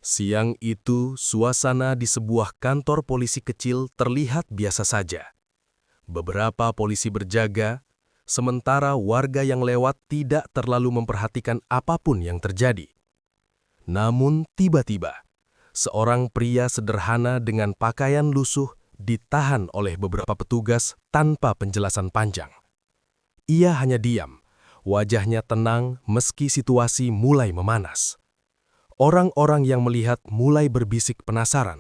Siang itu, suasana di sebuah kantor polisi kecil terlihat biasa saja. Beberapa polisi berjaga, sementara warga yang lewat tidak terlalu memperhatikan apapun yang terjadi. Namun tiba-tiba, seorang pria sederhana dengan pakaian lusuh ditahan oleh beberapa petugas tanpa penjelasan panjang. Ia hanya diam, wajahnya tenang meski situasi mulai memanas. Orang-orang yang melihat mulai berbisik penasaran.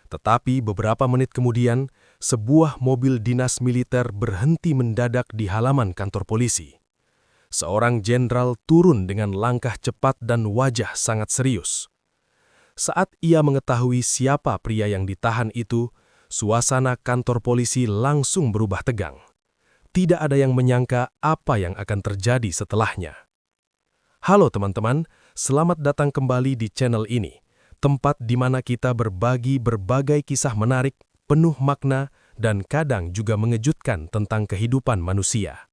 Tetapi beberapa menit kemudian, sebuah mobil dinas militer berhenti mendadak di halaman kantor polisi. Seorang jenderal turun dengan langkah cepat dan wajah sangat serius. Saat ia mengetahui siapa pria yang ditahan itu, suasana kantor polisi langsung berubah tegang. Tidak ada yang menyangka apa yang akan terjadi setelahnya. Halo teman-teman, selamat datang kembali di channel ini, tempat di mana kita berbagi berbagai kisah menarik, penuh makna, dan kadang juga mengejutkan tentang kehidupan manusia.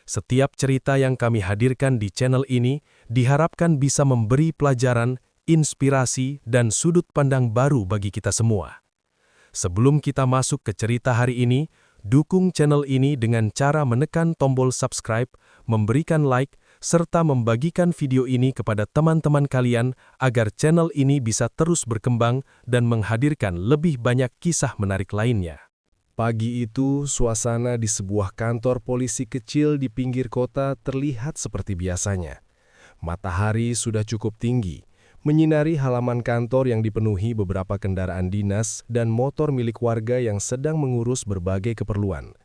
Setiap cerita yang kami hadirkan di channel ini diharapkan bisa memberi pelajaran, inspirasi, dan sudut pandang baru bagi kita semua. Sebelum kita masuk ke cerita hari ini, dukung channel ini dengan cara menekan tombol subscribe, memberikan like, serta membagikan video ini kepada teman-teman kalian agar channel ini bisa terus berkembang dan menghadirkan lebih banyak kisah menarik lainnya. Pagi itu, suasana di sebuah kantor polisi kecil di pinggir kota terlihat seperti biasanya. Matahari sudah cukup tinggi, menyinari halaman kantor yang dipenuhi beberapa kendaraan dinas dan motor milik warga yang sedang mengurus berbagai keperluan.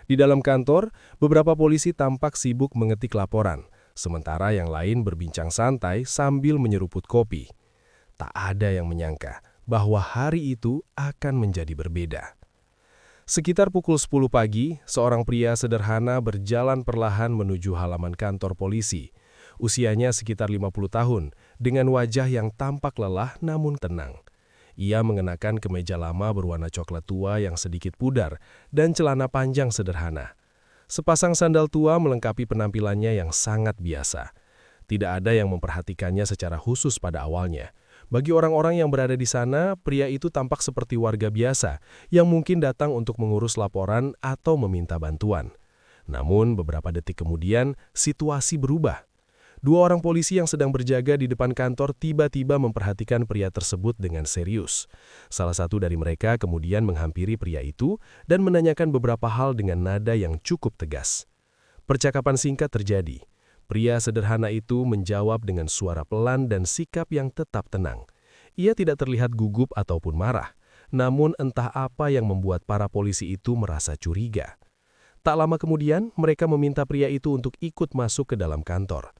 Di dalam kantor, beberapa polisi tampak sibuk mengetik laporan, sementara yang lain berbincang santai sambil menyeruput kopi. Tak ada yang menyangka bahwa hari itu akan menjadi berbeda. Sekitar pukul 10 pagi, seorang pria sederhana berjalan perlahan menuju halaman kantor polisi. Usianya sekitar 50 tahun, dengan wajah yang tampak lelah namun tenang. Ia mengenakan kemeja lama berwarna coklat tua yang sedikit pudar dan celana panjang sederhana. Sepasang sandal tua melengkapi penampilannya yang sangat biasa. Tidak ada yang memperhatikannya secara khusus pada awalnya. Bagi orang-orang yang berada di sana, pria itu tampak seperti warga biasa yang mungkin datang untuk mengurus laporan atau meminta bantuan. Namun beberapa detik kemudian, situasi berubah. Dua orang polisi yang sedang berjaga di depan kantor tiba-tiba memperhatikan pria tersebut dengan serius. Salah satu dari mereka kemudian menghampiri pria itu dan menanyakan beberapa hal dengan nada yang cukup tegas. Percakapan singkat terjadi. Pria sederhana itu menjawab dengan suara pelan dan sikap yang tetap tenang. Ia tidak terlihat gugup ataupun marah, namun entah apa yang membuat para polisi itu merasa curiga. Tak lama kemudian, mereka meminta pria itu untuk ikut masuk ke dalam kantor.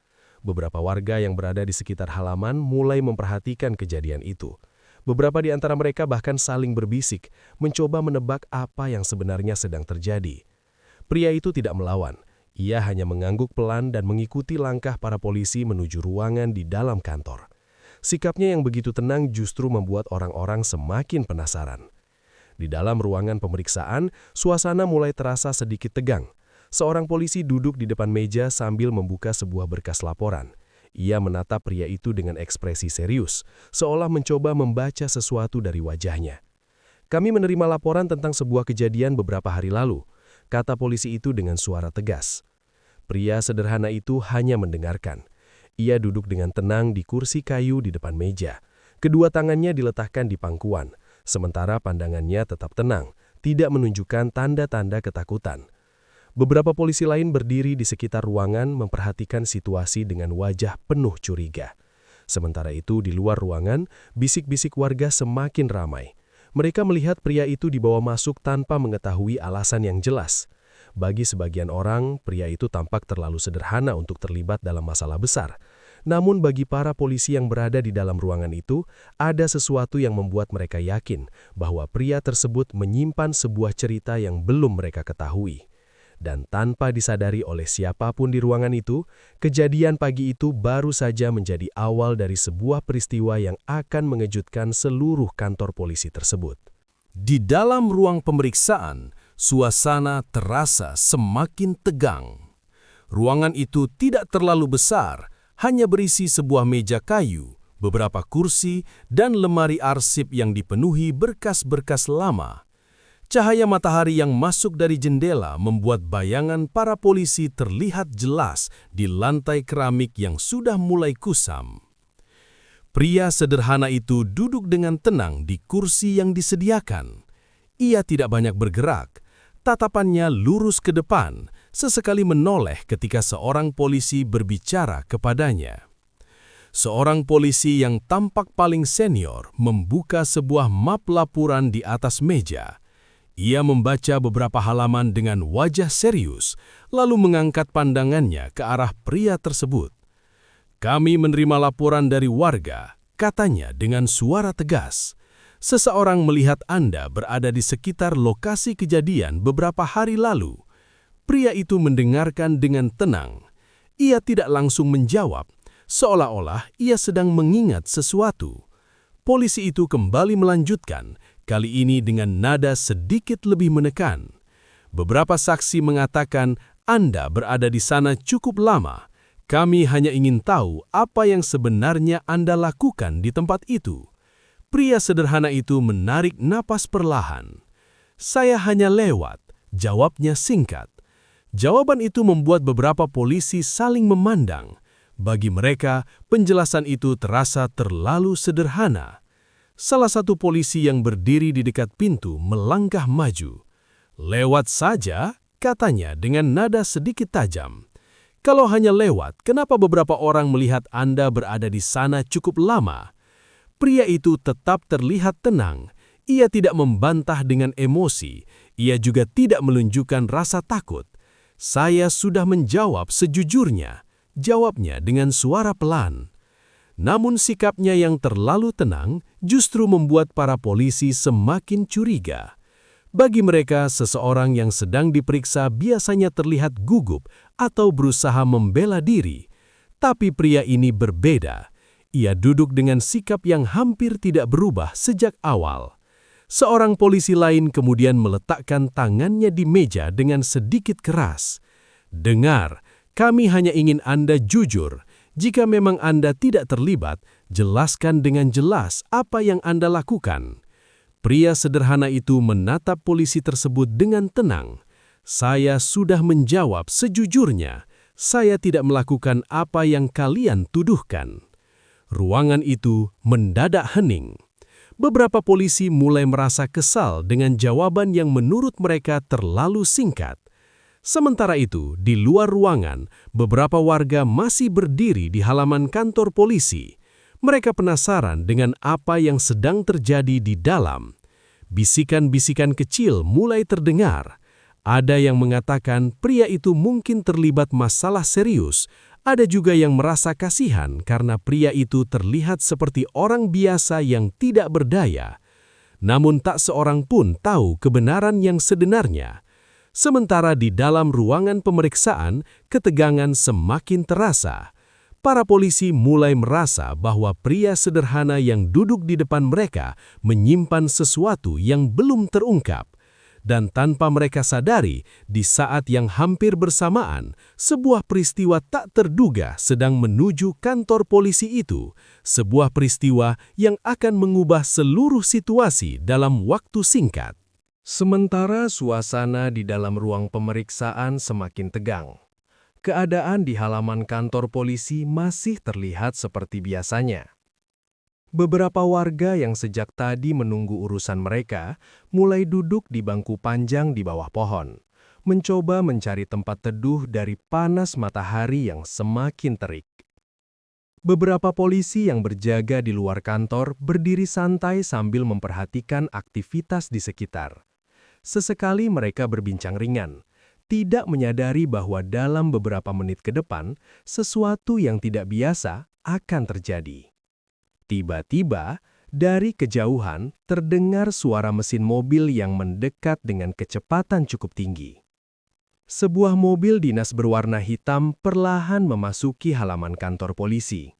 Beberapa warga yang berada di sekitar halaman mulai memperhatikan kejadian itu. Beberapa di antara mereka bahkan saling berbisik, mencoba menebak apa yang sebenarnya sedang terjadi. Pria itu tidak melawan. Ia hanya mengangguk pelan dan mengikuti langkah para polisi menuju ruangan di dalam kantor. Sikapnya yang begitu tenang justru membuat orang-orang semakin penasaran. Di dalam ruangan pemeriksaan, suasana mulai terasa sedikit tegang. Seorang polisi duduk di depan meja sambil membuka sebuah berkas laporan. Ia menatap pria itu dengan ekspresi serius, seolah mencoba membaca sesuatu dari wajahnya. "Kami menerima laporan tentang sebuah kejadian beberapa hari lalu," kata polisi itu dengan suara tegas. Pria sederhana itu hanya mendengarkan. Ia duduk dengan tenang di kursi kayu di depan meja. Kedua tangannya diletakkan di pangkuan, sementara pandangannya tetap tenang, tidak menunjukkan tanda-tanda ketakutan. Beberapa polisi lain berdiri di sekitar ruangan memperhatikan situasi dengan wajah penuh curiga. Sementara itu di luar ruangan, bisik-bisik warga semakin ramai. Mereka melihat pria itu dibawa masuk tanpa mengetahui alasan yang jelas. Bagi sebagian orang, pria itu tampak terlalu sederhana untuk terlibat dalam masalah besar. Namun bagi para polisi yang berada di dalam ruangan itu, ada sesuatu yang membuat mereka yakin bahwa pria tersebut menyimpan sebuah cerita yang belum mereka ketahui. Dan tanpa disadari oleh siapapun di ruangan itu, kejadian pagi itu baru saja menjadi awal dari sebuah peristiwa yang akan mengejutkan seluruh kantor polisi tersebut. Di dalam ruang pemeriksaan, suasana terasa semakin tegang. Ruangan itu tidak terlalu besar, hanya berisi sebuah meja kayu, beberapa kursi, dan lemari arsip yang dipenuhi berkas-berkas lama. Cahaya matahari yang masuk dari jendela membuat bayangan para polisi terlihat jelas di lantai keramik yang sudah mulai kusam. Pria sederhana itu duduk dengan tenang di kursi yang disediakan. Ia tidak banyak bergerak, tatapannya lurus ke depan, sesekali menoleh ketika seorang polisi berbicara kepadanya. Seorang polisi yang tampak paling senior membuka sebuah map laporan di atas meja. Ia membaca beberapa halaman dengan wajah serius, lalu mengangkat pandangannya ke arah pria tersebut. "Kami menerima laporan dari warga," katanya dengan suara tegas. "Seseorang melihat Anda berada di sekitar lokasi kejadian beberapa hari lalu." Pria itu mendengarkan dengan tenang. Ia tidak langsung menjawab, seolah-olah ia sedang mengingat sesuatu. Polisi itu kembali melanjutkan, kali ini dengan nada sedikit lebih menekan. "Beberapa saksi mengatakan Anda berada di sana cukup lama. Kami hanya ingin tahu apa yang sebenarnya Anda lakukan di tempat itu." Pria sederhana itu menarik napas perlahan. "Saya hanya lewat," jawabnya singkat. Jawaban itu membuat beberapa polisi saling memandang. Bagi mereka, penjelasan itu terasa terlalu sederhana. Salah satu polisi yang berdiri di dekat pintu melangkah maju. "Lewat saja," katanya dengan nada sedikit tajam. "Kalau hanya lewat, kenapa beberapa orang melihat Anda berada di sana cukup lama?" Pria itu tetap terlihat tenang. Ia tidak membantah dengan emosi. Ia juga tidak menunjukkan rasa takut. "Saya sudah menjawab sejujurnya," jawabnya dengan suara pelan. Namun sikapnya yang terlalu tenang justru membuat para polisi semakin curiga. Bagi mereka, seseorang yang sedang diperiksa biasanya terlihat gugup atau berusaha membela diri. Tapi pria ini berbeda. Ia duduk dengan sikap yang hampir tidak berubah sejak awal. Seorang polisi lain kemudian meletakkan tangannya di meja dengan sedikit keras. "Dengar, kami hanya ingin Anda jujur. Jika memang Anda tidak terlibat, jelaskan dengan jelas apa yang Anda lakukan." Pria sederhana itu menatap polisi tersebut dengan tenang. "Saya sudah menjawab sejujurnya. Saya tidak melakukan apa yang kalian tuduhkan." Ruangan itu mendadak hening. Beberapa polisi mulai merasa kesal dengan jawaban yang menurut mereka terlalu singkat. Sementara itu, di luar ruangan, beberapa warga masih berdiri di halaman kantor polisi. Mereka penasaran dengan apa yang sedang terjadi di dalam. Bisikan-bisikan kecil mulai terdengar. Ada yang mengatakan pria itu mungkin terlibat masalah serius. Ada juga yang merasa kasihan karena pria itu terlihat seperti orang biasa yang tidak berdaya. Namun tak seorang pun tahu kebenaran yang sebenarnya. Sementara di dalam ruangan pemeriksaan, ketegangan semakin terasa. Para polisi mulai merasa bahwa pria sederhana yang duduk di depan mereka menyimpan sesuatu yang belum terungkap. Dan tanpa mereka sadari, di saat yang hampir bersamaan, sebuah peristiwa tak terduga sedang menuju kantor polisi itu. Sebuah peristiwa yang akan mengubah seluruh situasi dalam waktu singkat. Sementara suasana di dalam ruang pemeriksaan semakin tegang. Keadaan di halaman kantor polisi masih terlihat seperti biasanya. Beberapa warga yang sejak tadi menunggu urusan mereka mulai duduk di bangku panjang di bawah pohon, mencoba mencari tempat teduh dari panas matahari yang semakin terik. Beberapa polisi yang berjaga di luar kantor berdiri santai sambil memperhatikan aktivitas di sekitar. Sesekali mereka berbincang ringan, tidak menyadari bahwa dalam beberapa menit ke depan, sesuatu yang tidak biasa akan terjadi. Tiba-tiba, dari kejauhan terdengar suara mesin mobil yang mendekat dengan kecepatan cukup tinggi. Sebuah mobil dinas berwarna hitam perlahan memasuki halaman kantor polisi.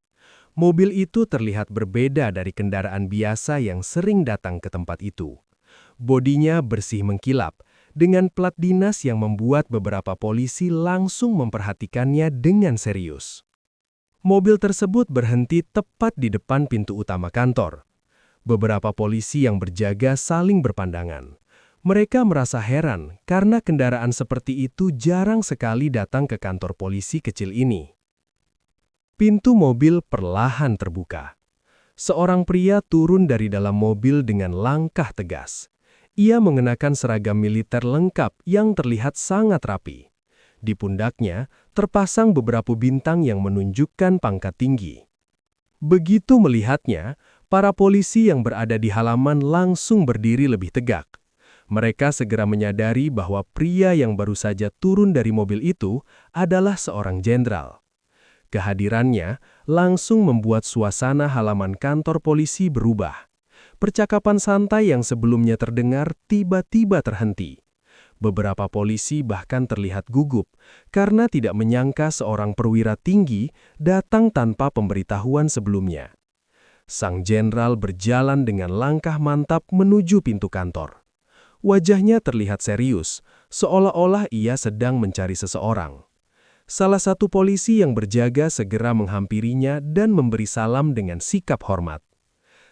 Mobil itu terlihat berbeda dari kendaraan biasa yang sering datang ke tempat itu. Bodinya bersih mengkilap, dengan plat dinas yang membuat beberapa polisi langsung memperhatikannya dengan serius. Mobil tersebut berhenti tepat di depan pintu utama kantor. Beberapa polisi yang berjaga saling berpandangan. Mereka merasa heran karena kendaraan seperti itu jarang sekali datang ke kantor polisi kecil ini. Pintu mobil perlahan terbuka. Seorang pria turun dari dalam mobil dengan langkah tegas. Ia mengenakan seragam militer lengkap yang terlihat sangat rapi. Di pundaknya terpasang beberapa bintang yang menunjukkan pangkat tinggi. Begitu melihatnya, para polisi yang berada di halaman langsung berdiri lebih tegak. Mereka segera menyadari bahwa pria yang baru saja turun dari mobil itu adalah seorang jenderal. Kehadirannya langsung membuat suasana halaman kantor polisi berubah. Percakapan santai yang sebelumnya terdengar tiba-tiba terhenti. Beberapa polisi bahkan terlihat gugup karena tidak menyangka seorang perwira tinggi datang tanpa pemberitahuan sebelumnya. Sang jenderal berjalan dengan langkah mantap menuju pintu kantor. Wajahnya terlihat serius, seolah-olah ia sedang mencari seseorang. Salah satu polisi yang berjaga segera menghampirinya dan memberi salam dengan sikap hormat.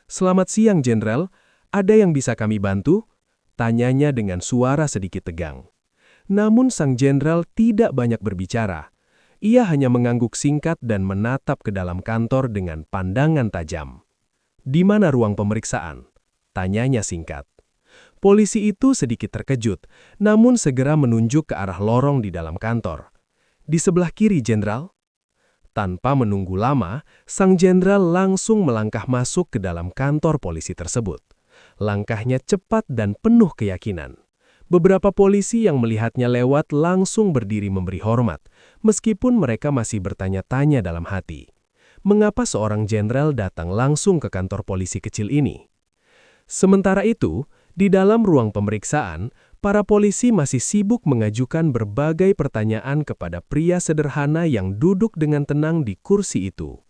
"Selamat siang, Jenderal. Ada yang bisa kami bantu?" Tanyanya dengan suara sedikit tegang. Namun sang jenderal tidak banyak berbicara. Ia hanya mengangguk singkat dan menatap ke dalam kantor dengan pandangan tajam. "Di mana ruang pemeriksaan?" Tanyanya singkat. Polisi itu sedikit terkejut, namun segera menunjuk ke arah lorong di dalam kantor. "Di sebelah kiri, Jenderal." Tanpa menunggu lama, sang jenderal langsung melangkah masuk ke dalam kantor polisi tersebut. Langkahnya cepat dan penuh keyakinan. Beberapa polisi yang melihatnya lewat langsung berdiri memberi hormat, meskipun mereka masih bertanya-tanya dalam hati. Mengapa seorang jenderal datang langsung ke kantor polisi kecil ini? Sementara itu, di dalam ruang pemeriksaan, para polisi masih sibuk mengajukan berbagai pertanyaan kepada pria sederhana yang duduk dengan tenang di kursi itu.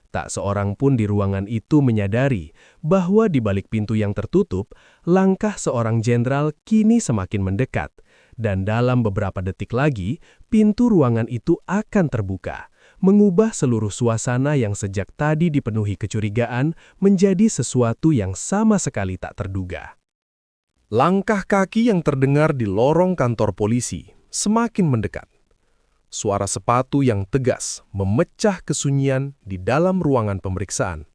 Tak seorang pun di ruangan itu menyadari bahwa di balik pintu yang tertutup, langkah seorang jenderal kini semakin mendekat, dan dalam beberapa detik lagi, pintu ruangan itu akan terbuka, mengubah seluruh suasana yang sejak tadi dipenuhi kecurigaan menjadi sesuatu yang sama sekali tak terduga. Langkah kaki yang terdengar di lorong kantor polisi semakin mendekat. Suara sepatu yang tegas memecah kesunyian di dalam ruangan pemeriksaan.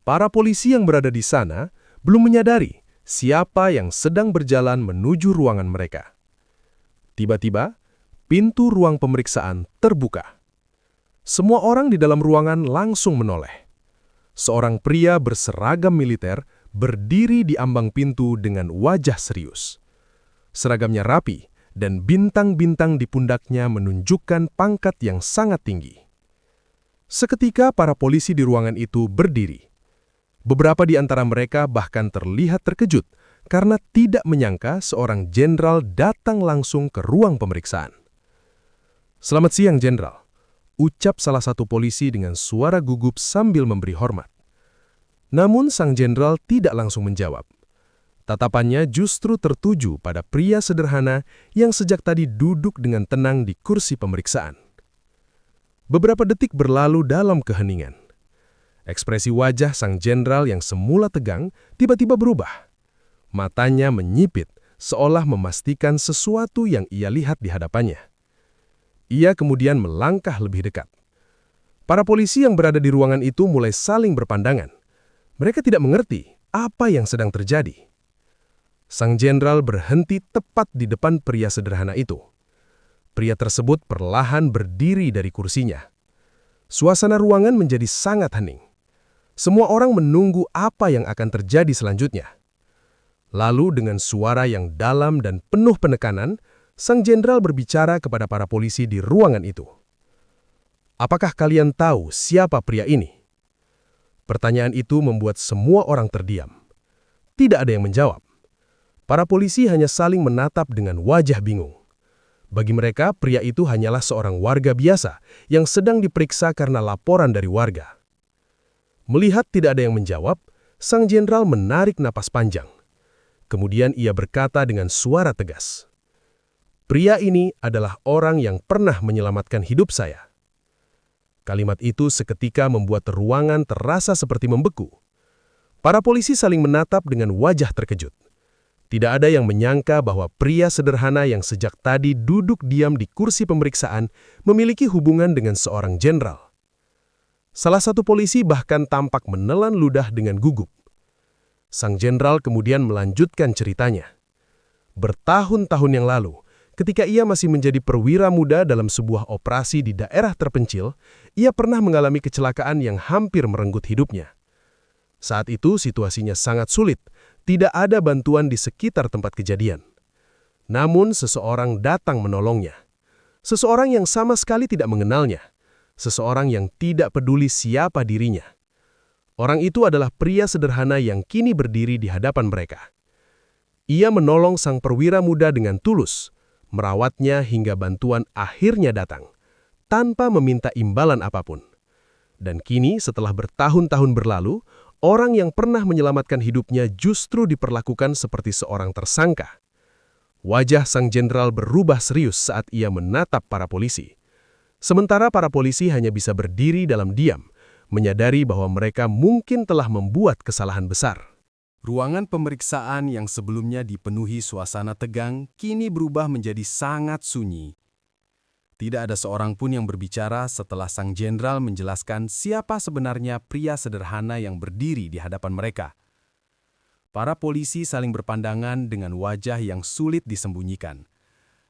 Para polisi yang berada di sana belum menyadari siapa yang sedang berjalan menuju ruangan mereka. Tiba-tiba, pintu ruang pemeriksaan terbuka. Semua orang di dalam ruangan langsung menoleh. Seorang pria berseragam militer berdiri di ambang pintu dengan wajah serius. Seragamnya rapi, dan bintang-bintang di pundaknya menunjukkan pangkat yang sangat tinggi. Seketika para polisi di ruangan itu berdiri. Beberapa di antara mereka bahkan terlihat terkejut karena tidak menyangka seorang jenderal datang langsung ke ruang pemeriksaan. "Selamat siang, Jenderal," ucap salah satu polisi dengan suara gugup sambil memberi hormat. Namun sang jenderal tidak langsung menjawab. Tatapannya justru tertuju pada pria sederhana yang sejak tadi duduk dengan tenang di kursi pemeriksaan. Beberapa detik berlalu dalam keheningan. Ekspresi wajah sang jenderal yang semula tegang tiba-tiba berubah. Matanya menyipit, seolah memastikan sesuatu yang ia lihat di hadapannya. Ia kemudian melangkah lebih dekat. Para polisi yang berada di ruangan itu mulai saling berpandangan. Mereka tidak mengerti apa yang sedang terjadi. Sang jenderal berhenti tepat di depan pria sederhana itu. Pria tersebut perlahan berdiri dari kursinya. Suasana ruangan menjadi sangat hening. Semua orang menunggu apa yang akan terjadi selanjutnya. Lalu dengan suara yang dalam dan penuh penekanan, sang jenderal berbicara kepada para polisi di ruangan itu. "Apakah kalian tahu siapa pria ini?" Pertanyaan itu membuat semua orang terdiam. Tidak ada yang menjawab. Para polisi hanya saling menatap dengan wajah bingung. Bagi mereka, pria itu hanyalah seorang warga biasa yang sedang diperiksa karena laporan dari warga. Melihat tidak ada yang menjawab, sang jenderal menarik napas panjang. Kemudian ia berkata dengan suara tegas, "Pria ini adalah orang yang pernah menyelamatkan hidup saya." Kalimat itu seketika membuat ruangan terasa seperti membeku. Para polisi saling menatap dengan wajah terkejut. Tidak ada yang menyangka bahwa pria sederhana yang sejak tadi duduk diam di kursi pemeriksaan memiliki hubungan dengan seorang jenderal. Salah satu polisi bahkan tampak menelan ludah dengan gugup. Sang jenderal kemudian melanjutkan ceritanya. Bertahun-tahun yang lalu, ketika ia masih menjadi perwira muda dalam sebuah operasi di daerah terpencil, ia pernah mengalami kecelakaan yang hampir merenggut hidupnya. Saat itu situasinya sangat sulit, tidak ada bantuan di sekitar tempat kejadian. Namun seseorang datang menolongnya. Seseorang yang sama sekali tidak mengenalnya. Seseorang yang tidak peduli siapa dirinya. Orang itu adalah pria sederhana yang kini berdiri di hadapan mereka. Ia menolong sang perwira muda dengan tulus, merawatnya hingga bantuan akhirnya datang, tanpa meminta imbalan apapun. Dan kini setelah bertahun-tahun berlalu, orang yang pernah menyelamatkan hidupnya justru diperlakukan seperti seorang tersangka. Wajah sang jenderal berubah serius saat ia menatap para polisi. Sementara para polisi hanya bisa berdiri dalam diam, menyadari bahwa mereka mungkin telah membuat kesalahan besar. Ruangan pemeriksaan yang sebelumnya dipenuhi suasana tegang kini berubah menjadi sangat sunyi. Tidak ada seorang pun yang berbicara setelah sang jenderal menjelaskan siapa sebenarnya pria sederhana yang berdiri di hadapan mereka. Para polisi saling berpandangan dengan wajah yang sulit disembunyikan.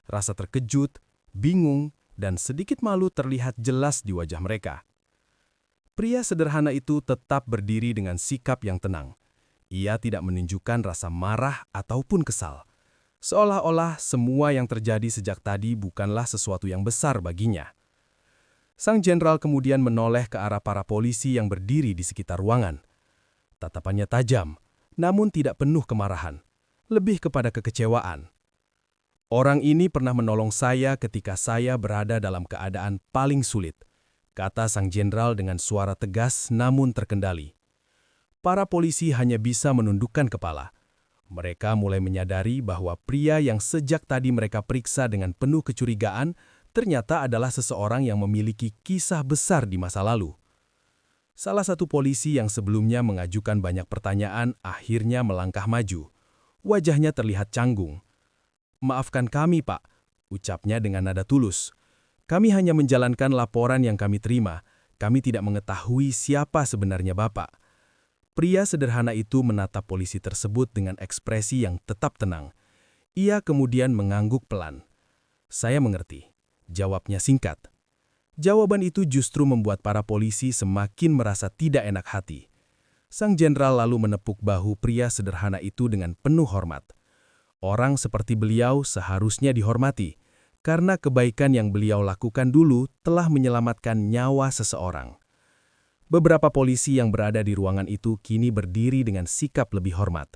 Rasa terkejut, bingung, dan sedikit malu terlihat jelas di wajah mereka. Pria sederhana itu tetap berdiri dengan sikap yang tenang. Ia tidak menunjukkan rasa marah ataupun kesal. Seolah-olah semua yang terjadi sejak tadi bukanlah sesuatu yang besar baginya. Sang jenderal kemudian menoleh ke arah para polisi yang berdiri di sekitar ruangan. Tatapannya tajam, namun tidak penuh kemarahan, lebih kepada kekecewaan. Orang ini pernah menolong saya ketika saya berada dalam keadaan paling sulit, kata sang jenderal dengan suara tegas namun terkendali. Para polisi hanya bisa menundukkan kepala. Mereka mulai menyadari bahwa pria yang sejak tadi mereka periksa dengan penuh kecurigaan ternyata adalah seseorang yang memiliki kisah besar di masa lalu. Salah satu polisi yang sebelumnya mengajukan banyak pertanyaan akhirnya melangkah maju. Wajahnya terlihat canggung. "Maafkan kami, Pak," ucapnya dengan nada tulus. "Kami hanya menjalankan laporan yang kami terima. Kami tidak mengetahui siapa sebenarnya Bapak." Pria sederhana itu menatap polisi tersebut dengan ekspresi yang tetap tenang. Ia kemudian mengangguk pelan. "Saya mengerti," jawabnya singkat. Jawaban itu justru membuat para polisi semakin merasa tidak enak hati. Sang jenderal lalu menepuk bahu pria sederhana itu dengan penuh hormat. Orang seperti beliau seharusnya dihormati, karena kebaikan yang beliau lakukan dulu telah menyelamatkan nyawa seseorang. Beberapa polisi yang berada di ruangan itu kini berdiri dengan sikap lebih hormat.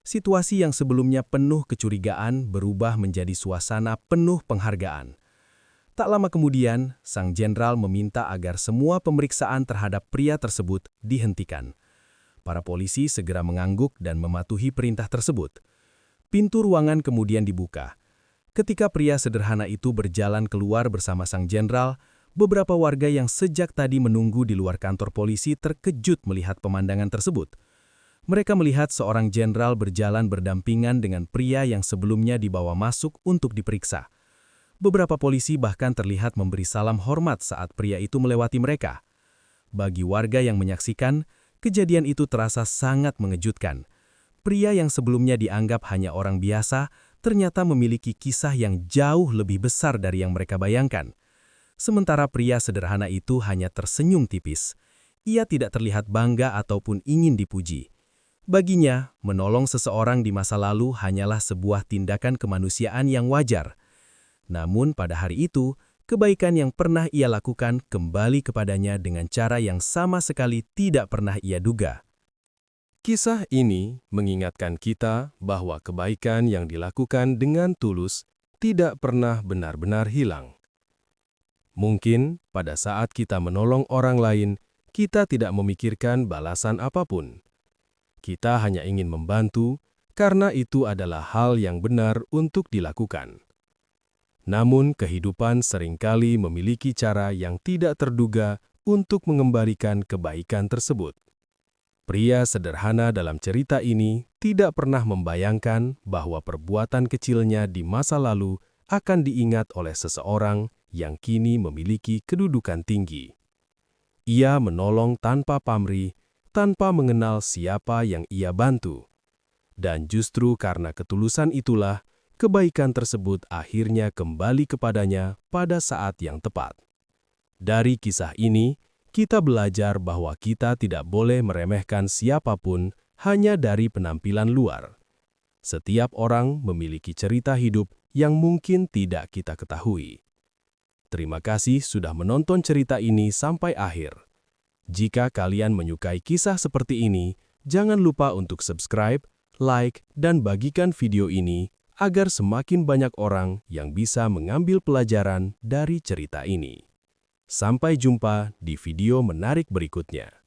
Situasi yang sebelumnya penuh kecurigaan berubah menjadi suasana penuh penghargaan. Tak lama kemudian, sang jenderal meminta agar semua pemeriksaan terhadap pria tersebut dihentikan. Para polisi segera mengangguk dan mematuhi perintah tersebut. Pintu ruangan kemudian dibuka. Ketika pria sederhana itu berjalan keluar bersama sang jenderal, beberapa warga yang sejak tadi menunggu di luar kantor polisi terkejut melihat pemandangan tersebut. Mereka melihat seorang jenderal berjalan berdampingan dengan pria yang sebelumnya dibawa masuk untuk diperiksa. Beberapa polisi bahkan terlihat memberi salam hormat saat pria itu melewati mereka. Bagi warga yang menyaksikan, kejadian itu terasa sangat mengejutkan. Pria yang sebelumnya dianggap hanya orang biasa, ternyata memiliki kisah yang jauh lebih besar dari yang mereka bayangkan. Sementara pria sederhana itu hanya tersenyum tipis. Ia tidak terlihat bangga ataupun ingin dipuji. Baginya, menolong seseorang di masa lalu hanyalah sebuah tindakan kemanusiaan yang wajar. Namun pada hari itu, kebaikan yang pernah ia lakukan kembali kepadanya dengan cara yang sama sekali tidak pernah ia duga. Kisah ini mengingatkan kita bahwa kebaikan yang dilakukan dengan tulus tidak pernah benar-benar hilang. Mungkin pada saat kita menolong orang lain, kita tidak memikirkan balasan apapun. Kita hanya ingin membantu karena itu adalah hal yang benar untuk dilakukan. Namun kehidupan seringkali memiliki cara yang tidak terduga untuk mengembalikan kebaikan tersebut. Pria sederhana dalam cerita ini tidak pernah membayangkan bahwa perbuatan kecilnya di masa lalu akan diingat oleh seseorang yang kini memiliki kedudukan tinggi. Ia menolong tanpa pamrih, tanpa mengenal siapa yang ia bantu. Dan justru karena ketulusan itulah, kebaikan tersebut akhirnya kembali kepadanya pada saat yang tepat. Dari kisah ini, kita belajar bahwa kita tidak boleh meremehkan siapapun hanya dari penampilan luar. Setiap orang memiliki cerita hidup yang mungkin tidak kita ketahui. Terima kasih sudah menonton cerita ini sampai akhir. Jika kalian menyukai kisah seperti ini, jangan lupa untuk subscribe, like, dan bagikan video ini agar semakin banyak orang yang bisa mengambil pelajaran dari cerita ini. Sampai jumpa di video menarik berikutnya.